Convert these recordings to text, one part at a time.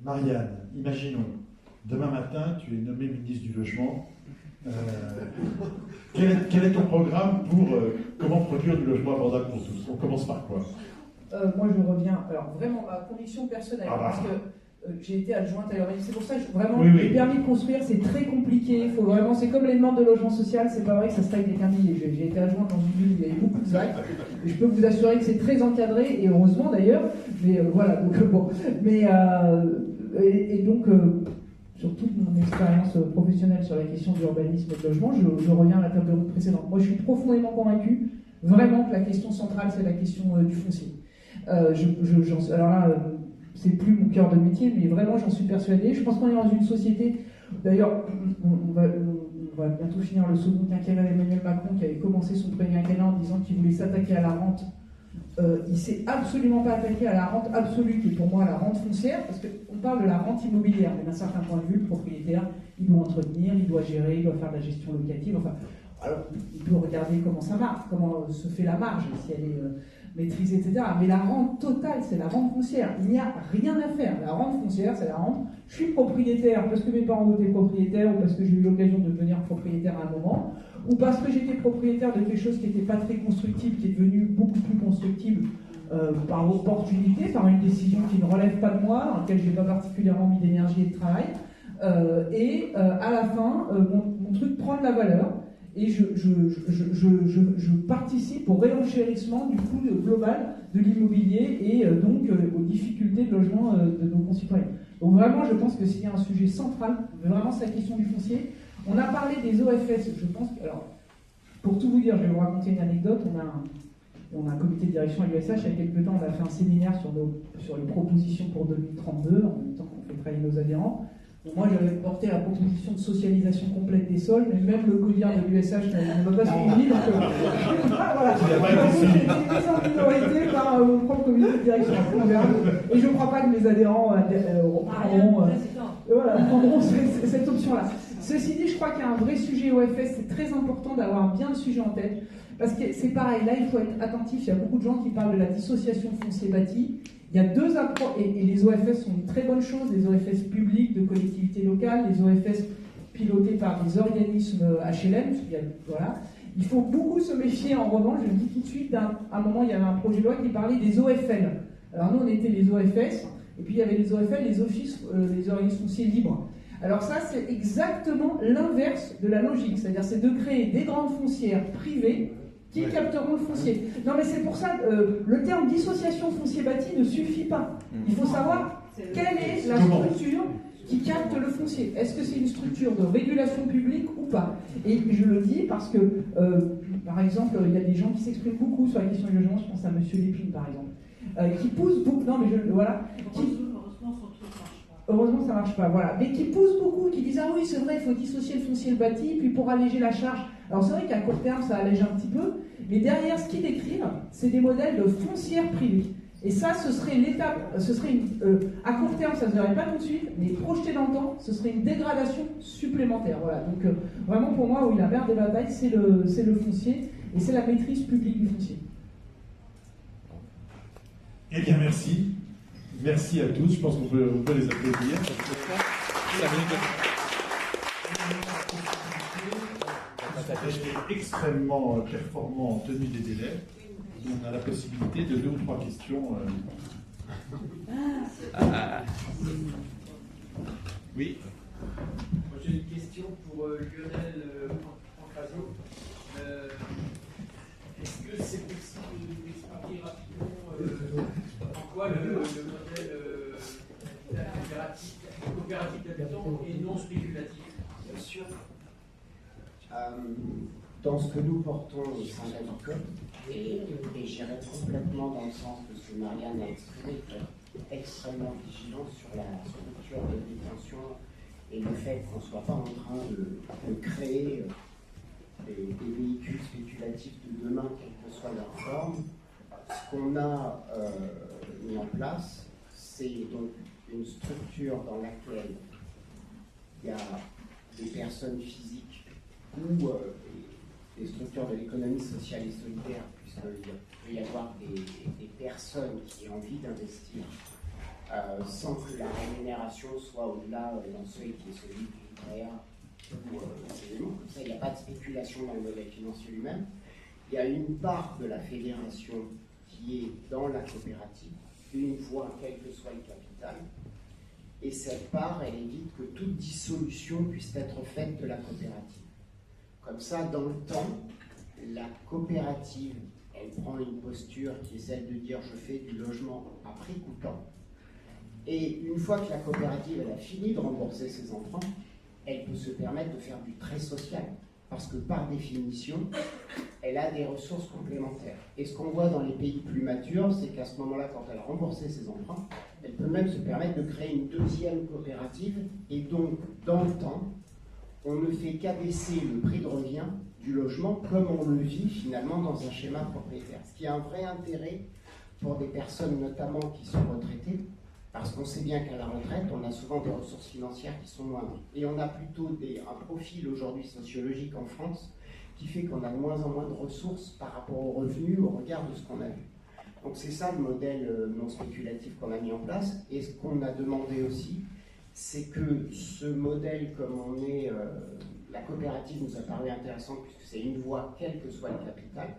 Marianne, imaginons, demain matin, tu es nommé ministre du Logement. Quel est ton programme pour comment produire du logement abordable pour tous? On commence par quoi? Moi, je reviens. Alors, vraiment, ma conviction personnelle, parce que j'ai été adjointe à l'urbanisme. C'est pour ça que vraiment, les permis de construire, c'est très compliqué. Faut vraiment, c'est comme les demandes de logement social, c'est pas vrai que ça se taille des permis. J'ai été adjointe dans une ville où il y avait beaucoup de ZAC. Et je peux vous assurer que c'est très encadré, et heureusement d'ailleurs. Mais voilà, donc bon. Mais, et donc, sur toute mon expérience professionnelle sur la question de l'urbanisme et de logement, je reviens à la table de route précédente. Moi, je suis profondément convaincu, vraiment, que la question centrale, c'est la question du foncier. Alors là, c'est plus mon cœur de métier, mais vraiment j'en suis persuadée. Je pense qu'on est dans une société, d'ailleurs, on va bientôt finir le second quinquennat d'Emmanuel Macron, qui avait commencé son premier quinquennat en disant qu'il voulait s'attaquer à la rente. Il s'est absolument pas attaqué à la rente absolue, qui est pour moi la rente foncière, parce qu'on parle de la rente immobilière, mais d'un certain point de vue, le propriétaire, il doit entretenir, il doit gérer, il doit faire de la gestion locative, enfin, alors il peut regarder comment ça marche, comment se fait la marge, si elle est maîtrisée, etc. Mais la rente totale, c'est la rente foncière. Il n'y a rien à faire. La rente foncière, c'est la rente. Je suis propriétaire parce que mes parents ont été propriétaires, ou parce que j'ai eu l'occasion de devenir propriétaire à un moment, ou parce que j'étais propriétaire de quelque chose qui n'était pas très constructible, qui est devenu beaucoup plus constructible par opportunité, par une décision qui ne relève pas de moi, dans laquelle je n'ai pas particulièrement mis d'énergie et de travail. À la fin, mon truc prend de la valeur. Et je participe au réenchérissement du coût global de l'immobilier et donc aux difficultés de logement de nos concitoyens. Donc vraiment, je pense que c'est un sujet central, vraiment c'est la question du foncier. On a parlé des OFS, je pense que, alors, pour tout vous dire, je vais vous raconter une anecdote, on a un comité de direction à l'USH, il y a quelques temps, on a fait un séminaire sur les propositions pour 2032, en même temps qu'on fait travailler nos adhérents. Moi, j'avais porté la proposition de socialisation complète des sols, mais même le CODIR de l'USH ne m'a pas suivi. Donc, voilà. J'ai été mise en minorité par mon propre comité de direction. Et je ne crois pas que mes adhérents prendront cette option-là. Ceci dit, je crois qu'il y a un vrai sujet OFS. C'est très important d'avoir bien le sujet en tête. Parce que c'est pareil, là, il faut être attentif. Il y a beaucoup de gens qui parlent de la dissociation foncier-bâti. Il y a deux approches, et les OFS sont une très bonne chose, les OFS publics de collectivités locales, les OFS pilotés par des organismes HLM, voilà. Il faut beaucoup se méfier, en revanche, je le dis tout de suite, à un moment il y avait un projet de loi qui parlait des OFL. Alors nous on était les OFS, et puis il y avait les OFL, les offices, les organismes fonciers libres. Alors ça c'est exactement l'inverse de la logique, c'est-à-dire c'est de créer des grandes foncières privées qui capteront le foncier. Non mais c'est pour ça, le terme dissociation foncier-bâti ne suffit pas. Il faut savoir quelle est la structure qui capte le foncier. Est-ce que c'est une structure de régulation publique ou pas? Et je le dis parce que, par exemple, il y a des gens qui s'expriment beaucoup sur la question du logement, je pense à M. Lépine par exemple, qui poussent beaucoup, non mais voilà, heureusement ça marche pas, voilà, mais qui poussent beaucoup, qui disent ah oui c'est vrai, il faut dissocier le foncier et le bâti, puis pour alléger la charge. Alors c'est vrai qu'à court terme ça allège un petit peu, mais derrière ce qu'ils décrivent, c'est des modèles de foncières privées. Et ça, ce serait l'étape, à court terme, ça ne se verrait pas tout de suite, mais projeté dans le temps, ce serait une dégradation supplémentaire. Voilà. Donc vraiment pour moi, oui, la mère des batailles, c'est le foncier, et c'est la maîtrise publique du foncier. Eh bien merci. Merci à tous, je pense qu'on peut les applaudir. Ça a été extrêmement performant en tenue des délais. On a la possibilité de 2 ou 3 questions. Oui. J'ai une question pour Lionel Pancrazio. Est-ce que c'est possible d'expliquer rapidement en quoi le modèle coopératif d'habitants est non spéculatif? Bien sûr. Dans ce que nous portons au sein de l'ADICOP, et j'irai complètement dans le sens de ce que Marianne a exprimé, extrêmement vigilant sur la structure de détention et le fait qu'on ne soit pas en train de créer des véhicules spéculatifs de demain, quelle que soit leur forme. Ce qu'on a mis en place, c'est donc une structure dans laquelle il y a des personnes physiques ou des structures de l'économie sociale et solidaire, puisqu'il peut y avoir des personnes qui ont envie d'investir sans que la rémunération coopération soit au-delà d'un seuil qui est celui du livret A ou ces éléments. Comme ça, il n'y a pas de spéculation dans le modèle financier lui-même. Il y a une part de la fédération qui est dans la coopérative, une fois, quel que soit le capital. Et cette part, elle évite que toute dissolution puisse être faite de la coopérative. Comme ça, dans le temps, la coopérative, elle prend une posture qui est celle de dire je fais du logement à prix coûtant. Et une fois que la coopérative elle a fini de rembourser ses emprunts, elle peut se permettre de faire du très social. Parce que par définition, elle a des ressources complémentaires. Et ce qu'on voit dans les pays plus matures, c'est qu'à ce moment-là, quand elle a remboursé ses emprunts, elle peut même se permettre de créer une deuxième coopérative. Et donc, dans le temps, on ne fait qu'abaisser le prix de revient du logement comme on le vit finalement dans un schéma propriétaire. Ce qui a un vrai intérêt pour des personnes notamment qui sont retraitées, parce qu'on sait bien qu'à la retraite, on a souvent des ressources financières qui sont moindres. Et on a plutôt un profil aujourd'hui sociologique en France qui fait qu'on a de moins en moins de ressources par rapport aux revenus, au regard de ce qu'on a vu. Donc c'est ça le modèle non spéculatif qu'on a mis en place. Et ce qu'on a demandé aussi, c'est que ce modèle, comme on est... la coopérative nous a paru intéressante puisque c'est une voie, quel que soit le capital,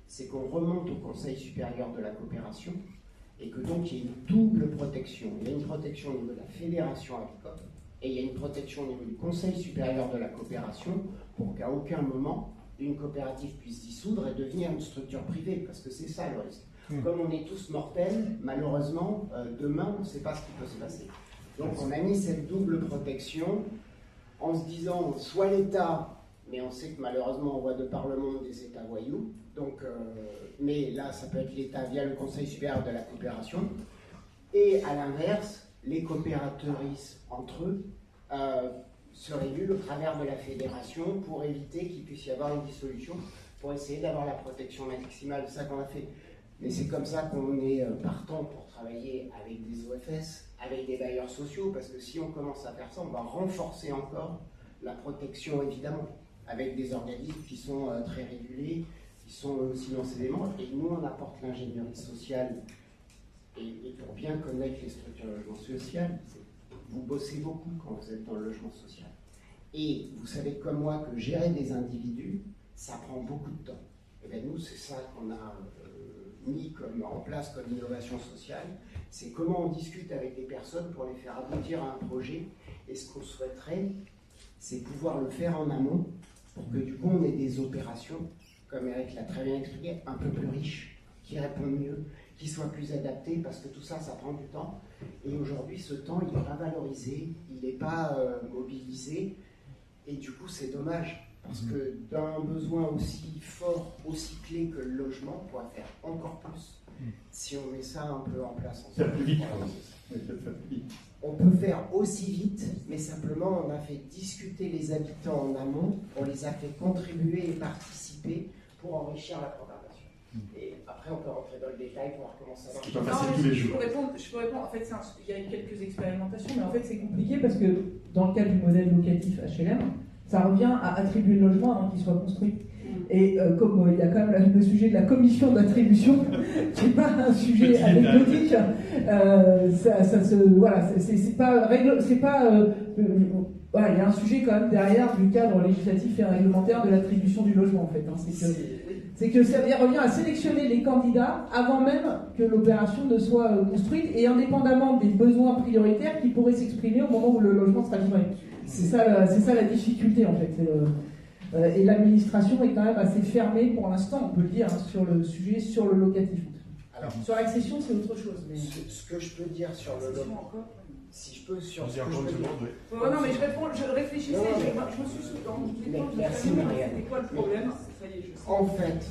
c'est qu'on remonte au Conseil supérieur de la coopération et que donc il y ait une double protection. Il y a une protection au niveau de la fédération agricole et il y a une protection au niveau du Conseil supérieur de la coopération pour qu'à aucun moment une coopérative puisse dissoudre et devenir une structure privée, parce que c'est ça le risque. Comme on est tous mortels, malheureusement, demain, on ne sait pas ce qui peut se passer. Donc on a mis cette double protection en se disant soit l'État, mais on sait que malheureusement on voit de par le monde des États voyous, donc, mais là ça peut être l'État via le Conseil supérieur de la coopération, et à l'inverse, les coopérateuristes entre eux se régulent au travers de la fédération pour éviter qu'il puisse y avoir une dissolution, pour essayer d'avoir la protection maximale. C'est ça qu'on a fait. Mais c'est comme ça qu'on est partant pour travailler avec des OFS, avec des bailleurs sociaux, parce que si on commence à faire ça, on va renforcer encore la protection, évidemment, avec des organismes qui sont très régulés, qui sont aussi dans ces éléments. Et nous, on apporte l'ingénierie sociale. Et pour bien connaître les structures de logement social, vous bossez beaucoup quand vous êtes dans le logement social. Et vous savez comme moi que gérer des individus, ça prend beaucoup de temps. Et bien nous, c'est ça qu'on a mis en place comme innovation sociale. C'est comment on discute avec des personnes pour les faire aboutir à un projet. Et ce qu'on souhaiterait, c'est pouvoir le faire en amont pour que du coup on ait des opérations, comme Eric l'a très bien expliqué, un peu plus riches, qui répondent mieux, qui soient plus adaptés, parce que tout ça, ça prend du temps. Et aujourd'hui, ce temps, il n'est pas valorisé, il n'est pas mobilisé. Et du coup, c'est dommage, parce que d'un besoin aussi fort, aussi clé que le logement, on pourrait faire encore plus si on met ça un peu en place. Ça plus vite. On peut faire aussi vite, mais simplement, on a fait discuter les habitants en amont, on les a fait contribuer et participer pour enrichir la programmation. Et après, on peut rentrer dans le détail pour voir comment ça marche. C'est pas facile tous les jours. Je peux répondre. En fait, il y a quelques expérimentations, mais en fait, c'est compliqué parce que dans le cas du modèle locatif HLM, ça revient à attribuer le logement avant qu'il soit construit. Et comme il y a quand même le sujet de la commission d'attribution, qui n'est pas un sujet anecdotique, voilà, il y a un sujet quand même derrière du cadre législatif et réglementaire de l'attribution du logement en fait. C'est que ça revient à sélectionner les candidats avant même que l'opération ne soit construite et indépendamment des besoins prioritaires qui pourraient s'exprimer au moment où le logement sera livré. C'est ça la difficulté en fait. Et l'administration est quand même assez fermée pour l'instant, on peut le dire, sur le sujet, sur le locatif. Alors, sur l'accession, c'est autre chose. Mais... Ce que je peux dire sur le logement, si je peux, sur ce que je peux dire. Non, mais je réfléchissais, je me suis soutenu. Merci Marianne. C'était quoi le problème? Ça y est, je sais. En fait,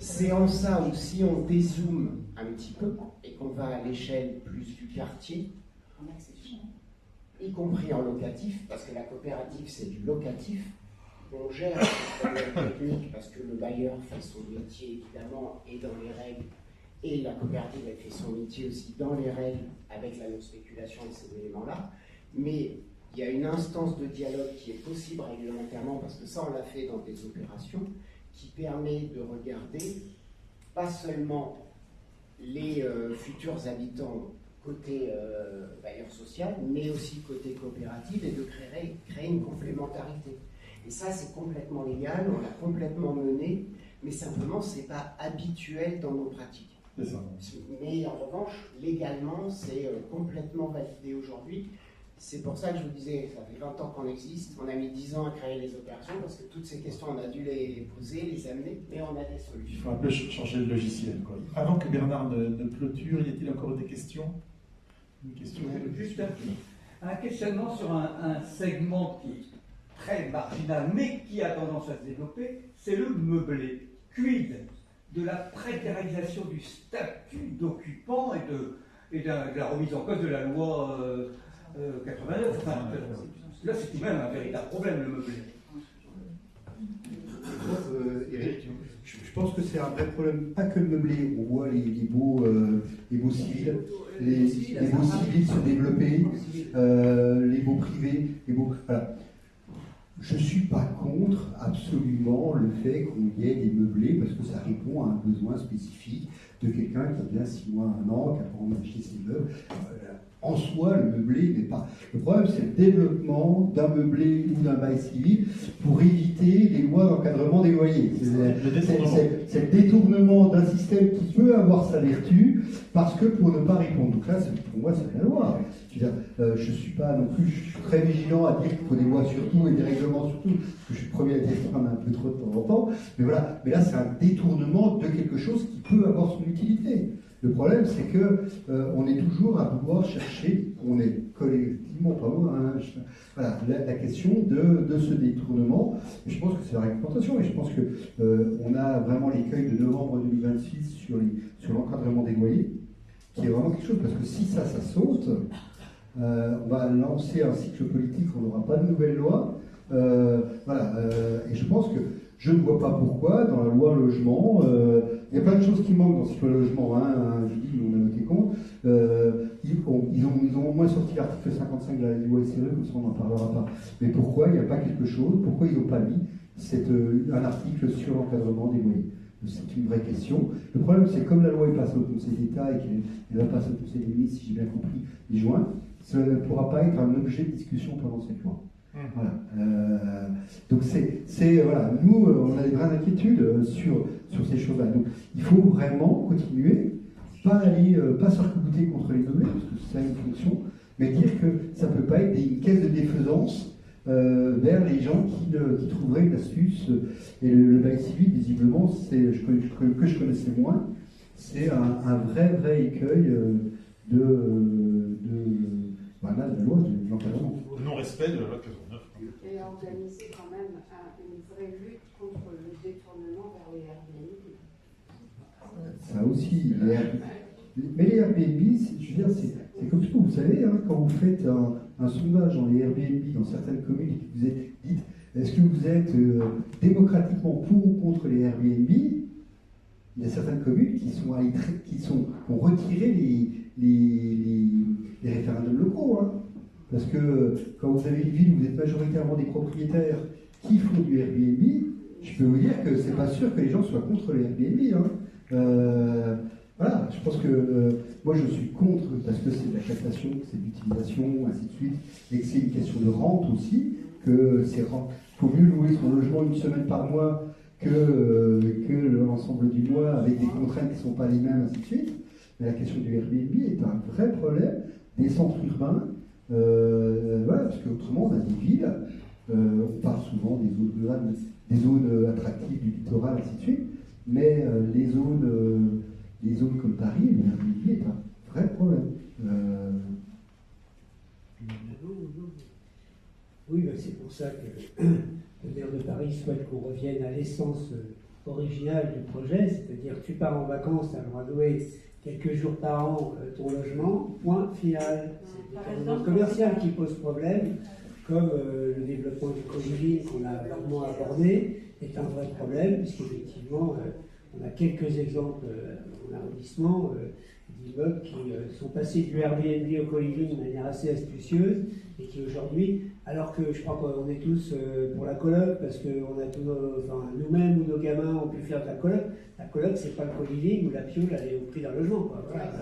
c'est en ça où si on dézoome un petit peu et qu'on va à l'échelle plus du quartier, y compris en locatif, parce que la coopérative c'est du locatif, on gère ce problème technique parce que le bailleur fait son métier évidemment et dans les règles, et la coopérative elle fait son métier aussi dans les règles avec la non-spéculation et ces éléments-là, mais il y a une instance de dialogue qui est possible réglementairement, parce que ça on l'a fait dans des opérations, qui permet de regarder pas seulement les futurs habitants côté bailleur social, mais aussi côté coopérative, et de créer une complémentarité. Et ça, c'est complètement légal, on l'a complètement mené, mais simplement, ce n'est pas habituel dans nos pratiques. C'est ça. Mais en revanche, légalement, c'est complètement validé aujourd'hui. C'est pour ça que je vous disais, ça fait 20 ans qu'on existe, on a mis 10 ans à créer les opérations, parce que toutes ces questions, on a dû les poser, les amener, mais on a des solutions. Il faut un peu changer le logiciel, quoi. Avant que Bernard ne clôture, y a-t-il encore des questions? Une question? Juste un questionnement sur un segment qui est très marginal, mais qui a tendance à se développer, c'est le meublé. Quid de la précarisation du statut d'occupant et de la remise en cause de la loi 89. Enfin, là, c'est tout de même un véritable problème, le meublé. Eric, je pense que c'est un vrai problème, pas que le meublé. On voit les beaux civils, les beaux civils se développer, les beaux privés, les beaux. Voilà. Je ne suis pas contre absolument le fait qu'on y ait des meublés parce que ça répond à un besoin spécifique de quelqu'un qui vient 6 mois, 1 an, qui a pas envie d'acheter ses meubles. En soi, le meublé n'est pas. Le problème, c'est le développement d'un meublé ou d'un bail civil pour éviter les lois d'encadrement des loyers. C'est le détournement d'un système qui peut avoir sa vertu parce que pour ne pas répondre. Donc là, pour moi, c'est la loi. Je suis pas non plus, je suis très vigilant à dire qu'il faut des lois sur tout et des règlements sur tout, parce que je suis le premier à dire qu'on en a un peu trop de temps en temps. Mais voilà, mais là, c'est un détournement de quelque chose qui peut avoir son utilité. Le problème, c'est que on est toujours à vouloir chercher, on est collectivement pas loin, hein, voilà, la question de ce détournement. Et je pense que c'est la réglementation, et je pense que on a vraiment l'écueil de novembre 2026 sur l'encadrement des loyers, qui est vraiment quelque chose, parce que si ça saute, on va lancer un cycle politique, on n'aura pas de nouvelle loi. Voilà, et je pense que je ne vois pas pourquoi, dans la loi logement, il y a plein de choses qui manquent dans cette loi logement, hein, je dis, on a noté compte. Ils ont au moins sorti l'article 55 de la loi SRE, comme ça on n'en parlera pas. Mais pourquoi il n'y a pas quelque chose, pourquoi ils n'ont pas mis un article sur l'encadrement des loyers? C'est une vraie question. Le problème, c'est comme la loi est passée au Conseil d'État et qu'elle va passer au Conseil des ministres, si j'ai bien compris, mi-juin, ça ne pourra pas être un objet de discussion pendant cette loi. Voilà. Donc voilà, nous on a des vraies inquiétudes sur ces choses-là. Donc il faut vraiment continuer, pas s'arc-bouter contre les meublés, parce que c'est une fonction, mais dire que ça ne peut pas être une caisse de défaisance vers les gens qui trouveraient une astuce. Et le bail civil, visiblement, que je connaissais moins, c'est un vrai écueil de la loi de l'encadrement. Non-respect de la loi 89. Et organiser quand même une vraie lutte contre le détournement vers les Airbnb. Ça aussi, mais les Airbnb, je veux dire, c'est comme tout. Vous savez, hein, quand vous faites un sondage dans les Airbnb, dans certaines communes, et que vous dites est-ce que vous êtes démocratiquement pour ou contre les Airbnb, il y a certaines communes qui ont retiré les référendums locaux. Hein. Parce que quand vous avez une ville où vous êtes majoritairement des propriétaires qui font du Airbnb, je peux vous dire que c'est pas sûr que les gens soient contre les Airbnb. Hein. Voilà, je pense que moi je suis contre parce que c'est de la captation, c'est de l'utilisation, ainsi de suite, et que c'est une question de rente aussi, que c'est faut mieux louer son logement une semaine par mois que l'ensemble du mois avec des contraintes qui ne sont pas les mêmes, ainsi de suite. Mais la question du Airbnb est un vrai problème des centres urbains. Voilà, parce qu'autrement, on a des villes, on parle souvent des zones rurales, des zones attractives du littoral, ainsi de suite, mais les zones comme Paris, l'Airbnb est un vrai problème. Oui, c'est pour ça que le maire de Paris souhaite qu'on revienne à l'essence originale du projet, c'est-à-dire tu pars en vacances, tu as le droit de louer quelques jours par an ton logement, point final. C'est le développement commercial qui pose problème, comme le développement du co-living qu'on a largement abordé est un vrai problème, puisqu'effectivement, on a quelques exemples en arrondissement d'immeubles qui sont passés du Airbnb au co-living de manière assez astucieuse et qui aujourd'hui, alors que je crois qu'on est tous pour la coloc, parce que nous-mêmes ou nos gamins ont pu faire de la coloc c'est pas le co-living où la piole elle est au prix d'un logement. Quoi. Voilà.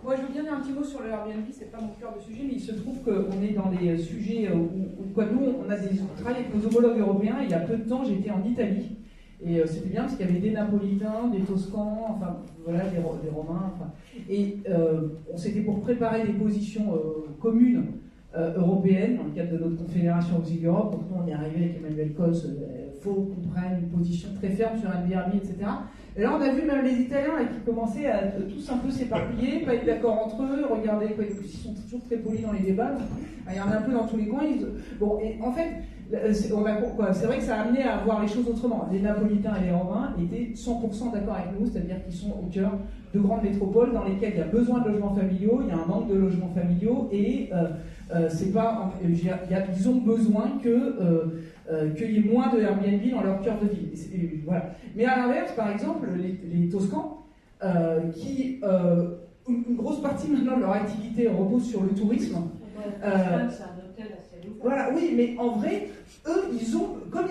Moi, je veux bien dire un petit mot sur le Airbnb, c'est pas mon cœur de sujet, mais il se trouve qu'on est dans des sujets où nous, on travaille avec nos homologues européens. Il y a peu de temps, j'étais en Italie. Et c'était bien parce qu'il y avait des Napolitains, des Toscans, enfin voilà, des Romains. Enfin, et c'était pour préparer des positions communes européennes dans le cadre de notre confédération Auxil Europe. Donc nous, on est arrivé avec Emmanuel Cos, il faut qu'on prenne une position très ferme sur Airbnb, etc. Et là, on a vu même les Italiens là, qui commençaient à tous un peu s'éparpiller, pas être d'accord entre eux, regardez, quoi, ils sont toujours très polis dans les débats. Il y en a un peu dans tous les coins. Bon, et en fait, c'est vrai que ça a amené à voir les choses autrement. Les Napolitains et les Romains étaient 100% d'accord avec nous, c'est-à-dire qu'ils sont au cœur de grandes métropoles dans lesquelles il y a besoin de logements familiaux, il y a un manque de logements familiaux, et c'est pas, ils ont besoin qu'il y ait moins de Airbnb dans leur cœur de ville. Voilà. Mais à l'inverse, par exemple, les Toscans, qui une grosse partie maintenant de leur activité repose sur le tourisme. Voilà, oui, mais en vrai, eux, ils ont, comme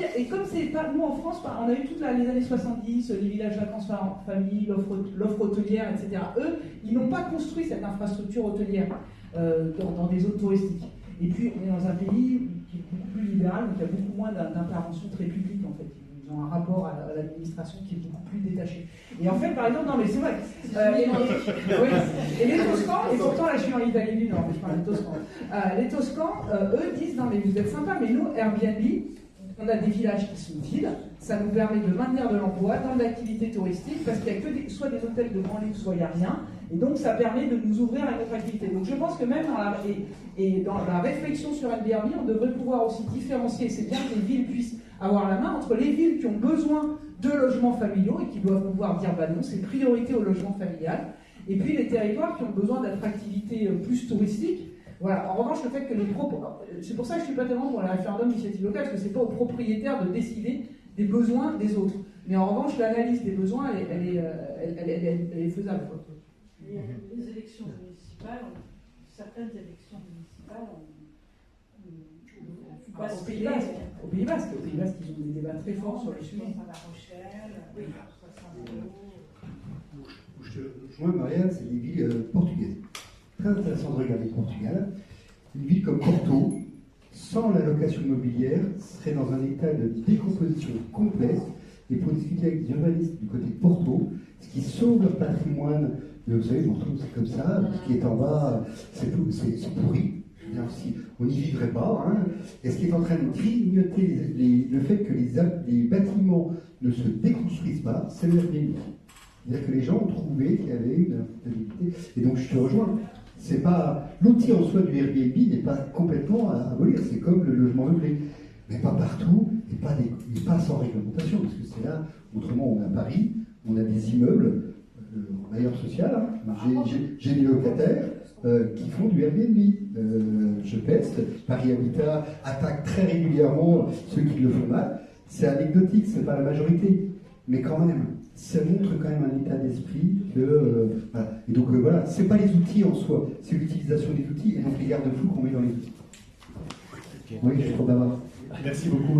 c'est pas nous en France, on a eu toutes les années 70, les villages vacances en famille, l'offre hôtelière, etc. Eux, ils n'ont pas construit cette infrastructure hôtelière dans des zones touristiques. Et puis, on est dans un pays qui est beaucoup plus libéral, donc il y a beaucoup moins d'intervention très publique, en fait. Ils ont un rapport à l'administration qui est beaucoup plus détaché. Et en fait, par exemple, non mais c'est vrai, et les Toscans, et pourtant là je suis en Italie du Nord, mais je parle des Toscans. Les Toscans, eux, disent, non mais vous êtes sympas, mais nous, Airbnb, on a des villages qui sont vides, ça nous permet de maintenir de l'emploi dans de l'activité touristique, parce qu'il n'y a que soit des hôtels de grand luxe, soit il n'y a rien, et donc ça permet de nous ouvrir à notre activité. Donc je pense que même dans la réflexion sur Airbnb, on devrait pouvoir aussi différencier, c'est bien que les villes puissent avoir la main entre les villes qui ont besoin de logements familiaux et qui doivent pouvoir dire bah non, c'est priorité au logement familial, et puis les territoires qui ont besoin d'attractivité plus touristique. Voilà. En revanche, le fait que c'est pour ça que je ne suis pas tellement pour le référendum d'initiative locale, parce que ce n'est pas aux propriétaires de décider des besoins des autres. Mais en revanche, l'analyse des besoins, elle est faisable. Les élections municipales, certaines élections municipales, au Pays Basque, ils ont des débats très forts sur les sujets. À La Rochelle, oui, 60 Je te rejoins, Marianne, c'est des villes portugaises. Très intéressant de regarder le Portugal. Une ville comme Porto, sans la location immobilière, serait dans un état de décomposition complète. Et pour discuter avec des urbanistes du côté de Porto, ce qui sauve le patrimoine, vous savez, Porto, c'est comme ça, ce qui est en bas, c'est pourri. Si on n'y vivrait pas, hein. Et ce qui est en train de grignoter le fait que les bâtiments ne se déconstruisent pas, c'est le Airbnb. C'est-à-dire que les gens ont trouvé qu'il y avait une instabilité. Et donc je te rejoins. C'est pas l'outil en soi du Airbnb n'est pas complètement à abolir. C'est comme le logement meublé, mais pas partout et pas sans réglementation, parce que c'est là. Autrement, on a Paris, on a des immeubles en bailleur social. Hein. J'ai des locataires qui font du Airbnb. Je peste. Paris Habitat attaque très régulièrement ceux qui le font mal. C'est anecdotique, c'est pas la majorité, mais quand même. Ça montre quand même un état d'esprit que. Voilà. Et donc voilà, c'est pas les outils en soi, c'est l'utilisation des outils et donc les garde-fous qu'on met dans les outils. Oui, je suis trop bavard. Merci beaucoup.